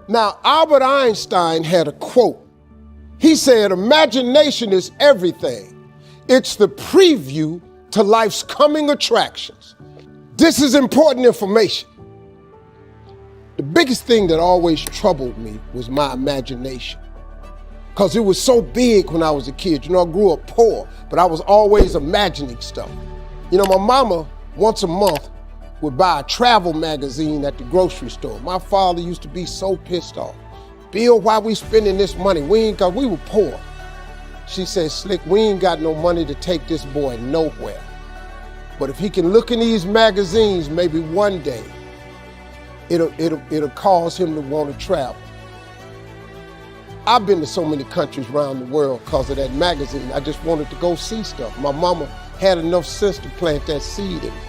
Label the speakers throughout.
Speaker 1: Now, Albert Einstein had a quote. He said, imagination is everything. It's the preview to life's coming attractions. This is important information. The biggest thing that always troubled me was my imagination, because it was so big when I was a kid. You know, I grew up poor, but I was always imagining stuff. You know, my mama, once a month, would buy a travel magazine at the grocery store. My father used to be so pissed off. Bill, why we spending this money? We were poor. She said, Slick, we ain't got no money to take this boy nowhere. But if he can look in these magazines, maybe one day, it'll cause him to want to travel. I've been to so many countries around the world because of that magazine. I just wanted to go see stuff. My mama had enough sense to plant that seed in me.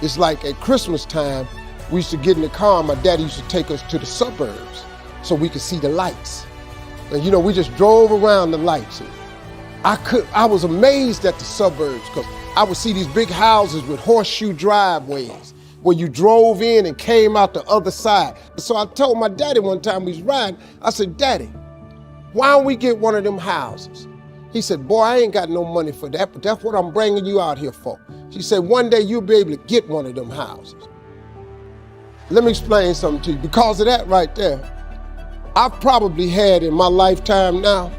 Speaker 1: It's like at Christmas time, we used to get in the car, and my daddy used to take us to the suburbs so we could see the lights. And you know, we just drove around the lights. And I was amazed at the suburbs because I would see these big houses with horseshoe driveways where you drove in and came out the other side. So I told my daddy one time we was riding, I said, Daddy, why don't we get one of them houses? He said, boy, I ain't got no money for that, but that's what I'm bringing you out here for. She said, one day you'll be able to get one of them houses. Let me explain something to you. Because of that right there, I've probably had in my lifetime now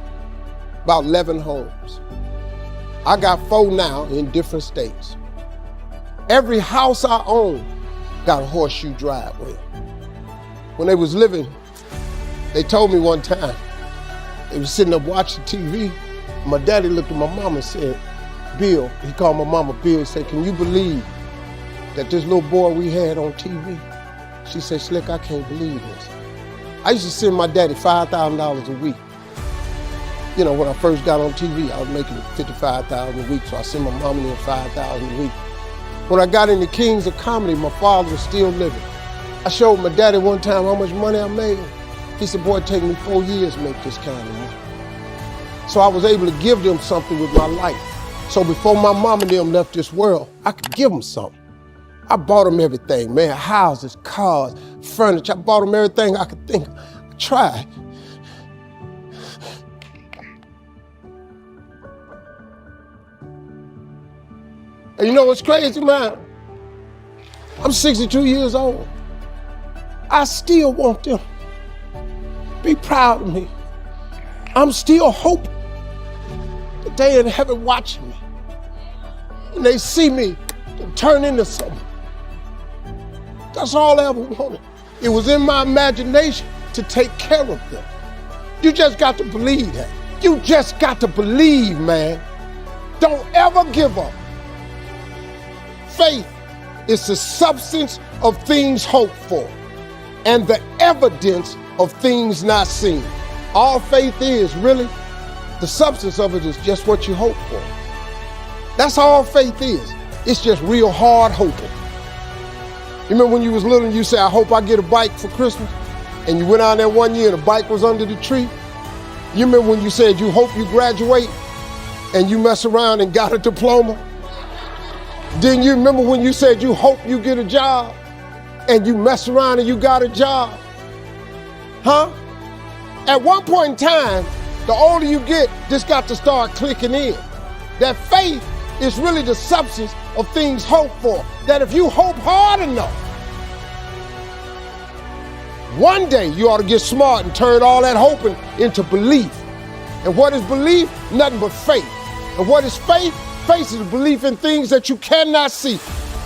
Speaker 1: about 11 homes. I got 4 now in different states. Every house I own got a horseshoe driveway. When they was living, they told me one time, they was sitting up watching TV. My daddy looked at my mama and said, Bill, he called my mama Bill, he said, can you believe that this little boy we had on TV? She said, Slick, I can't believe this. I used to send my daddy $5,000 a week. You know, when I first got on TV, I was making $55,000 a week, so I sent my mama in $5,000 a week. When I got into Kings of Comedy, my father was still living. I showed my daddy one time how much money I made. He said, boy, it take me 4 years to make this kind of money. So I was able to give them something with my life. So before my mom and them left this world, I could give them something. I bought them everything, man, houses, cars, furniture. I bought them everything I could think of. I tried. And you know what's crazy, man? I'm 62 years old. I still want them. Be proud of me. I'm still hoping that they in heaven watching me. And they see me and turn into something. That's all I ever wanted. It was in my imagination to take care of them. You just got to believe that. You just got to believe, man. Don't ever give up. Faith is the substance of things hoped for and the evidence of things not seen. All faith is, really, the substance of it is just what you hope for. That's all faith is. It's just real hard hoping. You remember when you was little and you said, I hope I get a bike for Christmas? And you went out there one year and the bike was under the tree? You remember when you said you hope you graduate and you mess around and got a diploma? Didn't you remember when you said you hope you get a job and you mess around and you got a job? Huh? At one point in time, the older you get, this got to start clicking in. That faith is really the substance of things hoped for. That if you hope hard enough, one day you ought to get smart and turn all that hoping into belief. And what is belief? Nothing but faith. And what is faith? Faith is belief in things that you cannot see.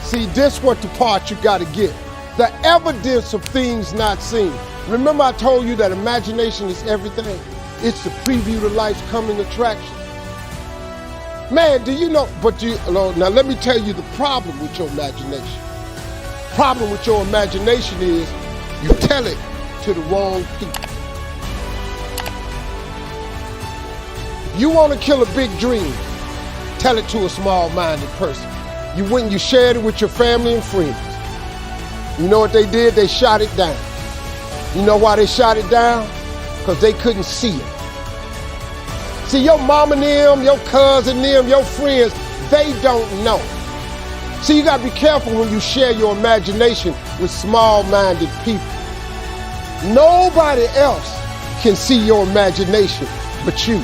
Speaker 1: See, this what the part you got to get. The evidence of things not seen. Remember I told you that imagination is everything? It's the preview to life's coming attraction. Man, do you know, now let me tell you the problem with your imagination. Problem with your imagination is you tell it to the wrong people. If you want to kill a big dream, tell it to a small-minded person. You went and you shared it with your family and friends. You know what they did? They shot it down. You know why they shot it down? Because they couldn't see it. See, your mama and them, your cousin them, your friends, they don't know. See, you gotta be careful when you share your imagination with small-minded people. Nobody else can see your imagination but you.